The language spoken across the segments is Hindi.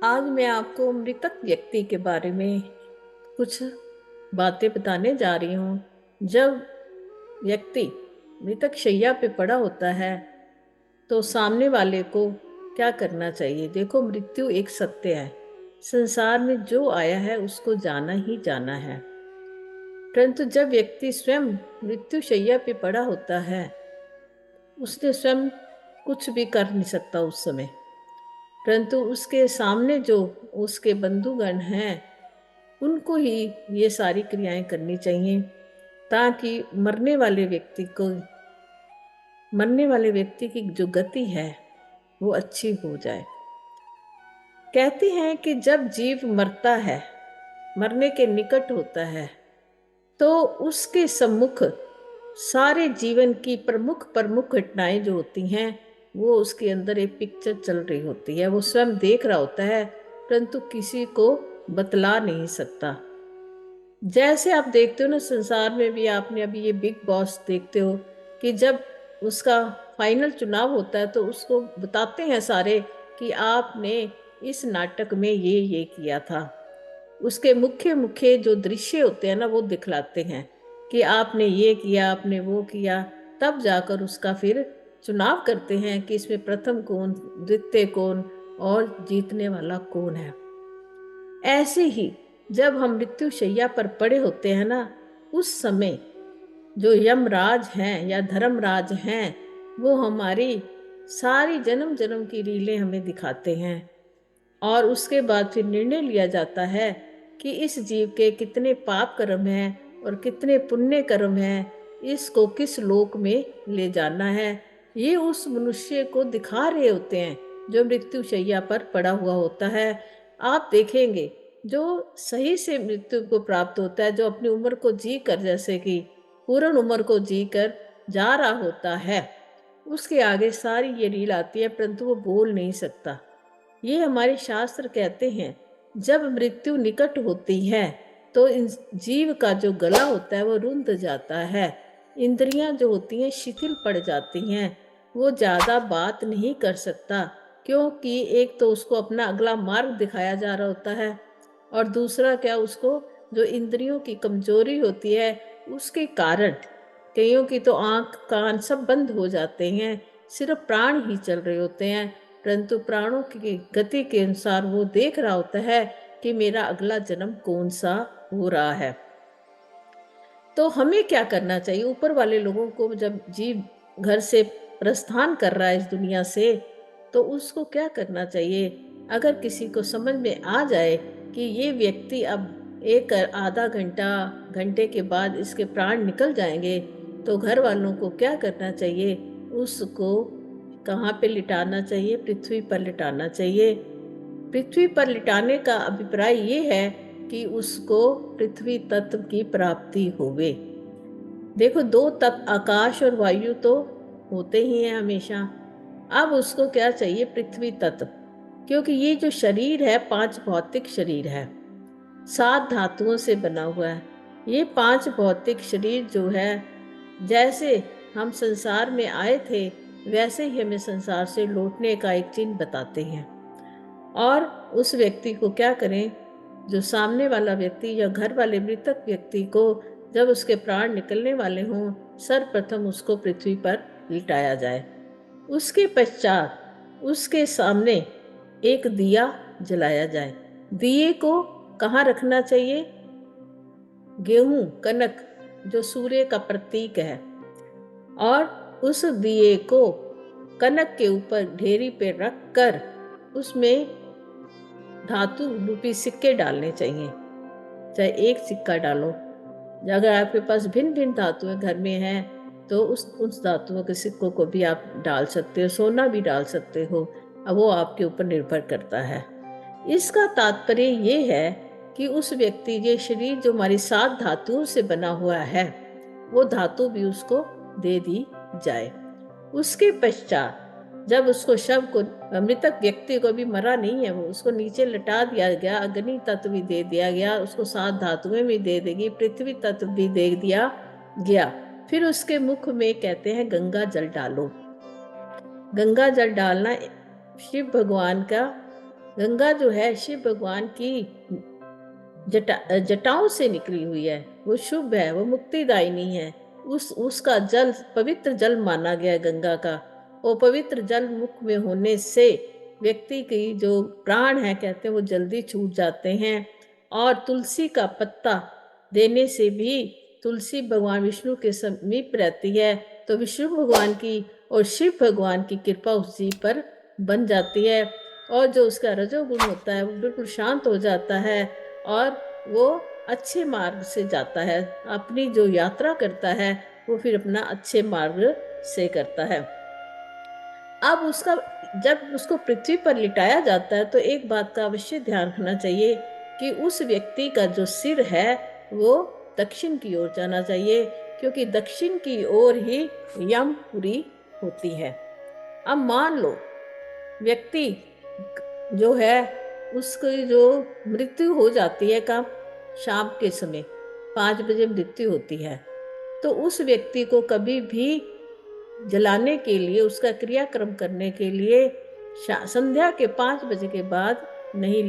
आज मैं आपको मृतक व्यक्ति के बारे में कुछ बातें बताने जा रही हूँ। जब व्यक्ति मृतक शैया पे पड़ा होता है तो सामने वाले को क्या करना चाहिए। देखो, मृत्यु एक सत्य है। संसार में जो आया है उसको जाना ही जाना है। परंतु जब व्यक्ति स्वयं मृत्यु शैया पे पड़ा होता है, उसने स्वयं कुछ भी कर नहीं सकता उस समय। परंतु उसके सामने जो उसके बंधुगण हैं, उनको ही ये सारी क्रियाएं करनी चाहिए, ताकि मरने वाले व्यक्ति की जो गति है वो अच्छी हो जाए। कहते हैं कि जब जीव मरता है, मरने के निकट होता है, तो उसके सम्मुख सारे जीवन की प्रमुख प्रमुख घटनाएं जो होती हैं, वो उसके अंदर एक पिक्चर चल रही होती है। वो स्वयं देख रहा होता है, परंतु किसी को बतला नहीं सकता। जैसे आप देखते हो ना, संसार में भी आपने अभी ये बिग बॉस देखते हो कि जब उसका फाइनल चुनाव होता है तो उसको बताते हैं सारे कि आपने इस नाटक में ये किया था। उसके मुख्य मुख्य जो दृश्य होते हैं ना, वो दिखलाते हैं कि आपने ये किया, आपने वो किया। तब जाकर उसका फिर चुनाव करते हैं कि इसमें प्रथम कौन, द्वितीय कौन और जीतने वाला कौन है। ऐसे ही जब हम मृत्यु शैया पर पड़े होते हैं ना, उस समय जो यमराज हैं या धर्मराज हैं, वो हमारी सारी जन्म जन्म की रीलें हमें दिखाते हैं। और उसके बाद फिर निर्णय लिया जाता है कि इस जीव के कितने पाप कर्म हैं और कितने पुण्य कर्म हैं, इसको किस लोक में ले जाना है। ये उस मनुष्य को दिखा रहे होते हैं जो मृत्यु शैया पर पड़ा हुआ होता है। आप देखेंगे, जो सही से मृत्यु को प्राप्त होता है, जो अपनी उम्र को जी कर, जैसे कि पूर्ण उम्र को जी कर जा रहा होता है, उसके आगे सारी ये रील आती है, परंतु वो बोल नहीं सकता। ये हमारे शास्त्र कहते हैं, जब मृत्यु निकट होती है तो इन जीव का जो गला होता है वो रुंध जाता है। इंद्रियां जो होती हैं शिथिल पड़ जाती हैं। वो ज्यादा बात नहीं कर सकता, क्योंकि एक तो उसको अपना अगला मार्ग दिखाया जा रहा होता है, और दूसरा क्या, उसको जो इंद्रियों की कमजोरी होती है उसके कारण कईयों की तो आंख कान सब बंद हो जाते हैं, सिर्फ प्राण ही चल रहे होते हैं। परंतु प्राणों की गति के अनुसार वो देख रहा होता है कि मेरा अगला जन्म कौन सा हो रहा है। तो हमें क्या करना चाहिए? ऊपर वाले लोगों को जब जीव घर से प्रस्थान कर रहा है इस दुनिया से, तो उसको क्या करना चाहिए? अगर किसी को समझ में आ जाए कि ये व्यक्ति अब एक आधा घंटा घंटे के बाद इसके प्राण निकल जाएंगे, तो घर वालों को क्या करना चाहिए? उसको कहाँ पे लिटाना चाहिए? पृथ्वी पर लिटाना चाहिए। पृथ्वी पर लिटाने का अभिप्राय ये है कि उसको पृथ्वी तत्व की प्राप्ति होवे। देखो, दो तत्व आकाश और वायु तो होते ही हैं हमेशा। अब उसको क्या चाहिए? पृथ्वी तत्व। क्योंकि ये जो शरीर है, पांच भौतिक शरीर है, सात धातुओं से बना हुआ है। ये पांच भौतिक शरीर जो है, जैसे हम संसार में आए थे वैसे ही हमें संसार से लौटने का एक चिन्ह बताते हैं। और उस व्यक्ति को क्या करें? जो सामने वाला व्यक्ति या घर वाले मृतक व्यक्ति को जब उसके प्राण निकलने वाले हों, सर्वप्रथम उसको पृथ्वी पर लिटाया जाए। उसके पश्चात उसके सामने एक दिया जलाया जाए। दिए को कहाँ रखना चाहिए? गेहूं, कनक, जो सूर्य का प्रतीक है, और उस दिए को कनक के ऊपर ढेरी पे रख कर उसमें धातु रूपी सिक्के डालने चाहिए। चाहे एक सिक्का डालो, अगर आपके पास भिन्न भिन्न धातुएं घर में हैं तो उस धातुओं के सिक्कों को भी आप डाल सकते हो, सोना भी डाल सकते हो। अब वो आपके ऊपर निर्भर करता है। इसका तात्पर्य ये है कि उस व्यक्ति, ये शरीर जो हमारी सात धातुओं से बना हुआ है, वो धातु भी उसको दे दी जाए। उसके पश्चात जब उसको शव को, मृतक व्यक्ति को भी मरा नहीं है वो, उसको नीचे लटा दिया गया, अग्नि तत्व भी दे दिया गया, उसको सात धातुएं भी दे देगी, पृथ्वी तत्व भी दे दिया गया। फिर उसके मुख में कहते हैं गंगा जल डालो। गंगा जल डालना शिव भगवान का गंगा जो है शिव भगवान की जटाओं से निकली हुई है, वो शुभ है, वो मुक्तिदायिनी है। उसका जल पवित्र जल माना गया है गंगा का। वो पवित्र जल मुख में होने से व्यक्ति की जो प्राण है कहते हैं वो जल्दी छूट जाते हैं। और तुलसी का पत्ता देने से भी तुलसी भगवान विष्णु के समीप रहती है, तो विष्णु भगवान की और शिव भगवान की कृपा उस जीव पर बन जाती है, और जो उसका रजोगुण होता है वो बिल्कुल शांत हो जाता है, और वो अच्छे मार्ग से जाता है। अपनी जो यात्रा करता है वो फिर अपना अच्छे मार्ग से करता है। अब उसका जब उसको पृथ्वी पर लिटाया जाता है तो एक बात का अवश्य ध्यान रखना चाहिए कि उस व्यक्ति का जो सिर है वो दक्षिण की ओर जाना चाहिए, क्योंकि दक्षिण की ओर ही यमपुरी होती है। अब मान लो व्यक्ति जो है उसकी जो मृत्यु हो जाती है कब, शाम के समय 5 बजे मृत्यु होती है, तो उस व्यक्ति को कभी भी जलाने के लिए, उसका क्रियाक्रम करने के लिए संध्या के 5 बजे के बाद नहीं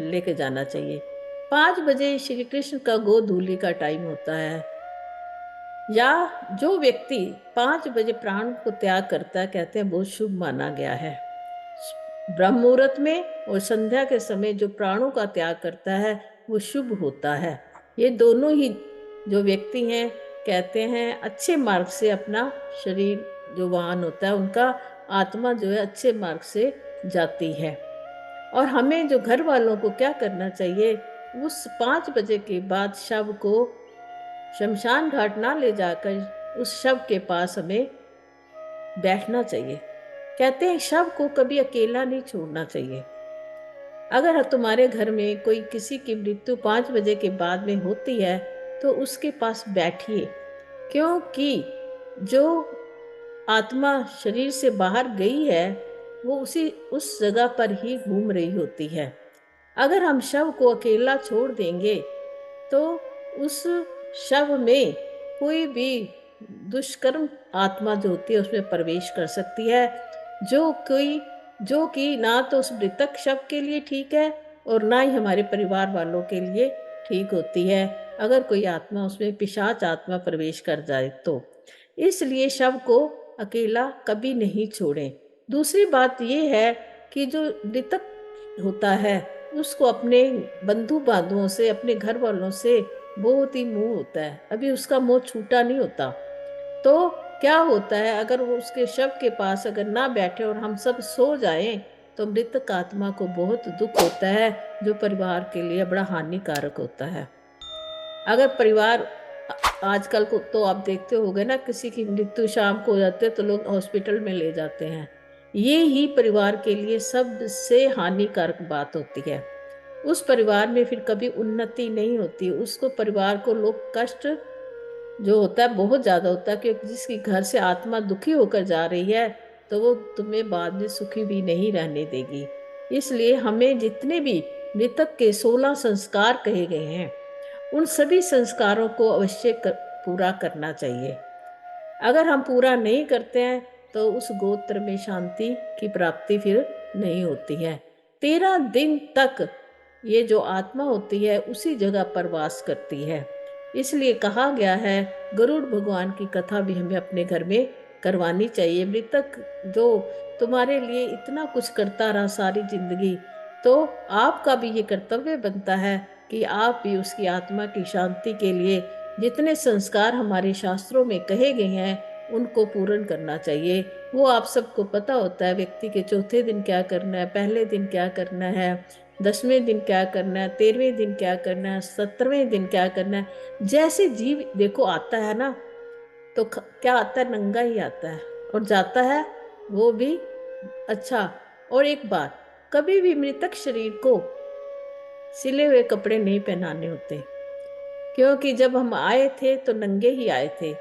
लेके जाना चाहिए। 5 बजे श्री कृष्ण का गोधूलि का टाइम होता है, या जो व्यक्ति 5 बजे प्राण को त्याग करता है कहते हैं बहुत शुभ माना गया है। ब्रह्म मुहूर्त में और संध्या के समय जो प्राणों का त्याग करता है वो शुभ होता है। ये दोनों ही जो व्यक्ति हैं कहते हैं अच्छे मार्ग से अपना शरीर जो वाहन होता है उनका आत्मा जो है अच्छे मार्ग से जाती है। और हमें जो घर वालों को क्या करना चाहिए, उस 5 बजे के बाद शव को शमशान घाट ना ले जाकर उस शव के पास हमें बैठना चाहिए। कहते हैं शव को कभी अकेला नहीं छोड़ना चाहिए। अगर तुम्हारे घर में कोई किसी की मृत्यु 5 बजे के बाद में होती है तो उसके पास बैठिए, क्योंकि जो आत्मा शरीर से बाहर गई है वो उस जगह पर ही घूम रही होती है। अगर हम शव को अकेला छोड़ देंगे तो उस शव में कोई भी दुष्कर्म आत्मा जो होती है उसमें प्रवेश कर सकती है, जो कि ना तो उस मृतक शव के लिए ठीक है और ना ही हमारे परिवार वालों के लिए ठीक होती है, अगर कोई आत्मा उसमें पिशाच आत्मा प्रवेश कर जाए तो। इसलिए शव को अकेला कभी नहीं छोड़ें। दूसरी बात ये है कि जो मृतक होता है उसको अपने बंधु बांधुओं से, अपने घर वालों से बहुत ही मोह होता है, अभी उसका मोह छूटा नहीं होता। तो क्या होता है, अगर वो उसके शव के पास अगर ना बैठे और हम सब सो जाएं तो मृतक आत्मा को बहुत दुख होता है, जो परिवार के लिए बड़ा हानिकारक होता है। अगर परिवार आजकल को तो आप देखते होगे ना, किसी की मृत्यु शाम को हो जाती है तो लोग हॉस्पिटल में ले जाते हैं। ये ही परिवार के लिए सबसे हानिकारक बात होती है। उस परिवार में फिर कभी उन्नति नहीं होती, उसको परिवार को लोग कष्ट जो होता है बहुत ज्यादा होता है, क्योंकि जिसकी घर से आत्मा दुखी होकर जा रही है तो वो तुम्हें बाद में सुखी भी नहीं रहने देगी। इसलिए हमें जितने भी मृतक के 16 संस्कार कहे गए हैं उन सभी संस्कारों को अवश्य पूरा करना चाहिए। अगर हम पूरा नहीं करते हैं तो उस गोत्र में शांति की प्राप्ति फिर नहीं होती है। 13 दिन तक ये जो आत्मा होती है उसी जगह पर वास करती है। इसलिए कहा गया है गरुड़ भगवान की कथा भी हमें अपने घर में करवानी चाहिए। मृतक जो तुम्हारे लिए इतना कुछ करता रहा सारी जिंदगी, तो आपका भी ये कर्तव्य बनता है कि आप भी उसकी आत्मा की शांति के लिए जितने संस्कार हमारे शास्त्रों में कहे गए हैं उनको पूर्ण करना चाहिए। वो आप सबको पता होता है, व्यक्ति के चौथे दिन क्या करना है, पहले दिन क्या करना है, 10वें दिन क्या करना है, 13वें दिन क्या करना है, 17वें दिन क्या करना है। जैसे जीव देखो आता है ना तो क्या आता है, नंगा ही आता है और जाता है वो भी। अच्छा, और एक बात, कभी भी मृतक शरीर को सिले हुए कपड़े नहीं पहनाने होते, क्योंकि जब हम आए थे तो नंगे ही आए थे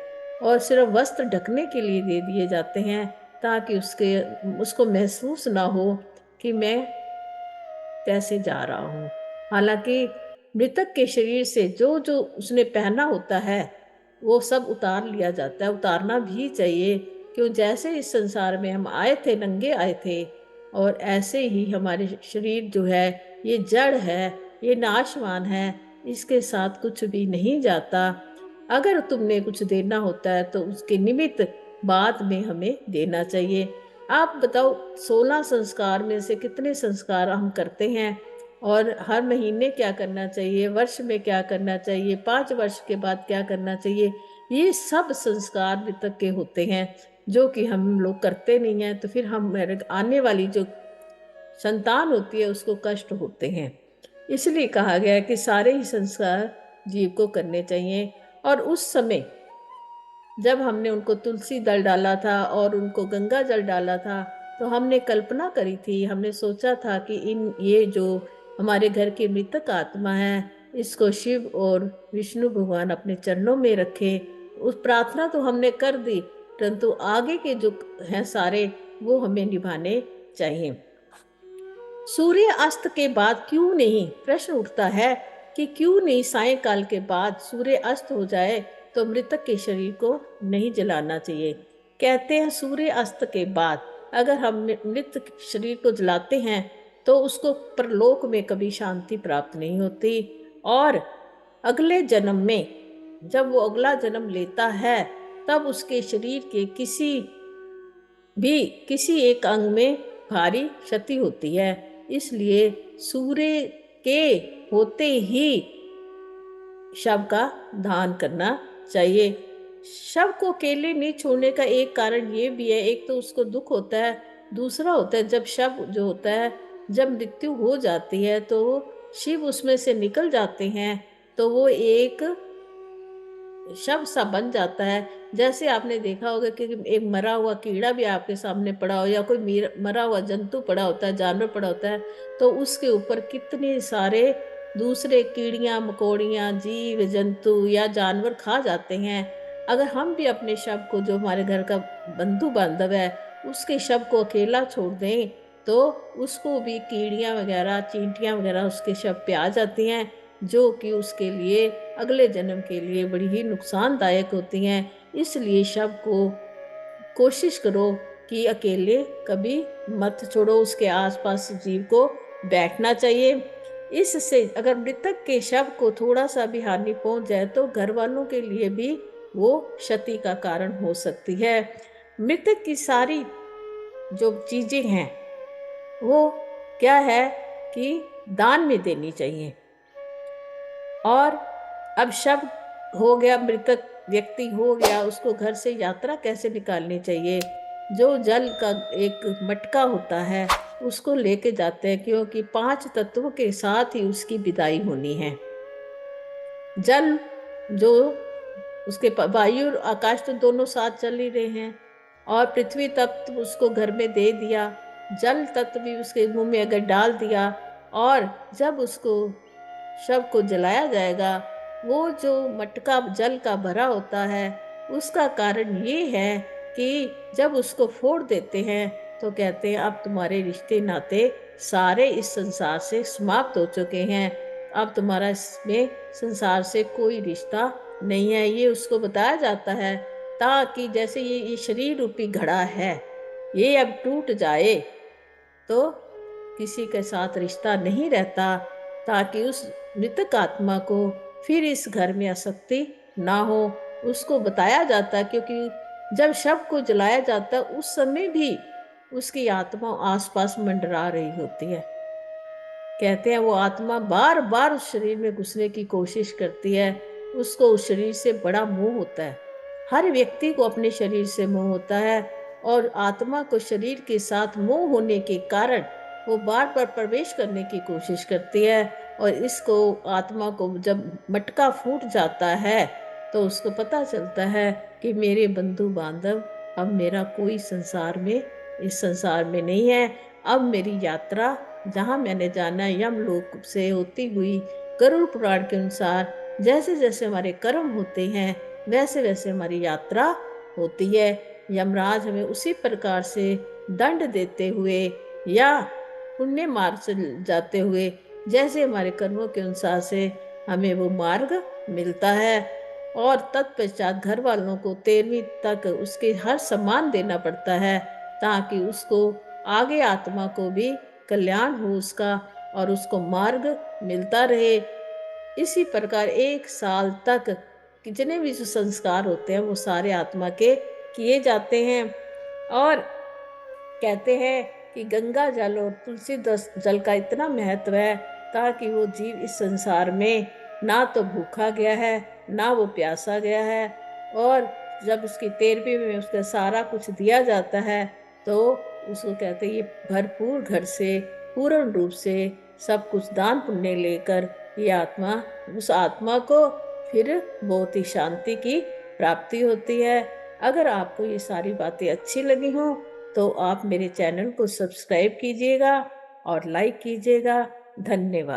और सिर्फ वस्त्र ढकने के लिए दे दिए जाते हैं, ताकि उसको महसूस ना हो कि मैं कैसे जा रहा हूँ। हालांकि मृतक के शरीर से जो जो उसने पहना होता है वो सब उतार लिया जाता है, उतारना भी चाहिए। क्यों, जैसे इस संसार में हम आए थे नंगे आए थे, और ऐसे ही हमारे शरीर जो है ये जड़ है, ये नाशवान है, इसके साथ कुछ भी नहीं जाता। अगर तुमने कुछ देना होता है तो उसके निमित्त बाद में हमें देना चाहिए। आप बताओ 16 संस्कार में से कितने संस्कार हम करते हैं, और हर महीने क्या करना चाहिए, वर्ष में क्या करना चाहिए, 5 वर्ष के बाद क्या करना चाहिए, ये सब संस्कार मृतक के होते हैं जो कि हम लोग करते नहीं हैं। तो फिर हम आने वाली जो संतान होती है उसको कष्ट होते हैं। इसलिए कहा गया है कि सारे ही संस्कार जीव को करने चाहिए। और उस समय जब हमने उनको तुलसी दल डाला था और उनको गंगा जल डाला था, तो हमने कल्पना करी थी, हमने सोचा था कि ये जो हमारे घर की मृतक आत्मा है, इसको शिव और विष्णु भगवान अपने चरणों में रखे। उस प्रार्थना तो हमने कर दी, परंतु आगे के जो हैं सारे वो हमें निभाने चाहिए। सूर्य अस्त के बाद क्यों नहीं, प्रश्न उठता है कि क्यों नहीं सायंकाल के बाद सूर्य अस्त हो जाए तो मृतक के शरीर को नहीं जलाना चाहिए। कहते हैं सूर्य अस्त के बाद अगर हम मृत शरीर को जलाते हैं तो उसको परलोक में कभी शांति प्राप्त नहीं होती, और अगले जन्म में जब वो अगला जन्म लेता है तब उसके शरीर के किसी एक अंग में भारी क्षति होती है। इसलिए सूर्य के होते ही शव का दान करना चाहिए। शव को अकेले नहीं छोड़ने का एक कारण ये भी है, एक तो उसको दुख होता है, दूसरा होता है जब शव जो होता है, जब मृत्यु हो जाती है तो शिव उसमें से निकल जाते हैं, तो वो एक शव सा बन जाता है। जैसे आपने देखा होगा कि एक मरा हुआ कीड़ा भी आपके सामने पड़ा हो या कोई मरा हुआ जंतु पड़ा होता है, जानवर पड़ा होता है, तो उसके ऊपर कितने सारे दूसरे कीड़ियाँ मकोड़ियाँ जीव जंतु या जानवर खा जाते हैं। अगर हम भी अपने शव को, जो हमारे घर का बंधु बांधव है, उसके शव को अकेला छोड़ दें तो उसको भी कीड़ियाँ वगैरह चींटियाँ वगैरह उसके शव पे आ जाती हैं, जो कि उसके लिए अगले जन्म के लिए बड़ी ही नुकसानदायक होती हैं। इसलिए शव को कोशिश करो कि अकेले कभी मत छोड़ो, उसके आसपास जीव को बैठना चाहिए। इससे अगर मृतक के शव को थोड़ा सा भी हानि पहुंच जाए तो घर वालों के लिए भी वो क्षति का कारण हो सकती है। मृतक की सारी जो चीजें हैं वो क्या है कि दान में देनी चाहिए। और अब शव हो गया, मृतक व्यक्ति हो गया, उसको घर से यात्रा कैसे निकालनी चाहिए। जो जल का एक मटका होता है उसको लेके जाते हैं, क्योंकि 5 तत्वों के साथ ही उसकी विदाई होनी है। जल जो उसके वायु और आकाश तो दोनों साथ चल ही रहे हैं, और पृथ्वी तत्व उसको घर में दे दिया, जल तत्व भी उसके मुंह में अगर डाल दिया, और जब उसको शव को जलाया जाएगा, वो जो मटका जल का भरा होता है उसका कारण ये है कि जब उसको फोड़ देते हैं तो कहते हैं अब तुम्हारे रिश्ते नाते सारे इस संसार से समाप्त हो चुके हैं, अब तुम्हारा इसमें संसार से कोई रिश्ता नहीं है। ये उसको बताया जाता है ताकि जैसे ये शरीर रूपी घड़ा है, ये अब टूट जाए तो किसी के साथ रिश्ता नहीं रहता, ताकि उस मृतक आत्मा को फिर इस घर में आसक्ति ना हो। उसको बताया जाता है, क्योंकि जब शव को जलाया जाता है उस समय भी उसकी आत्मा आसपास मंडरा रही होती है। कहते हैं वो आत्मा बार बार उस शरीर में घुसने की कोशिश करती है, उसको उस शरीर से बड़ा मोह होता है। हर व्यक्ति को अपने शरीर से मोह होता है, और आत्मा को शरीर के साथ मोह होने के कारण वो बार बार प्रवेश करने की कोशिश करती है। और इसको आत्मा को जब मटका फूट जाता है तो उसको पता चलता है कि मेरे बंधु बांधव अब मेरा कोई इस संसार में नहीं है। अब मेरी यात्रा जहाँ मैंने जाना है यमलोक से होती हुई, गरुड़ पुराण के अनुसार जैसे जैसे हमारे कर्म होते हैं वैसे वैसे हमारी यात्रा होती है। यमराज हमें उसी प्रकार से दंड देते हुए या पुण्य मार्ग से जाते हुए जैसे हमारे कर्मों के अनुसार से हमें वो मार्ग मिलता है। और तत्पश्चात घर वालों को 13वीं तक उसके हर सम्मान देना पड़ता है, ताकि उसको आगे आत्मा को भी कल्याण हो उसका और उसको मार्ग मिलता रहे। इसी प्रकार 1 साल तक जितने भी जो संस्कार होते हैं वो सारे आत्मा के किए जाते हैं। और कहते हैं कि गंगा जल और तुलसी दस जल का इतना महत्व है ताकि वो जीव इस संसार में ना तो भूखा गया है ना वो प्यासा गया है। और जब उसकी 13वीं में उसका सारा कुछ दिया जाता है तो उसको कहते हैं ये भरपूर घर से पूर्ण रूप से सब कुछ दान पुण्य लेकर ये आत्मा उस आत्मा को फिर बहुत ही शांति की प्राप्ति होती है। अगर आपको ये सारी बातें अच्छी लगी हों तो आप मेरे चैनल को सब्सक्राइब कीजिएगा और लाइक कीजिएगा। धन्यवाद।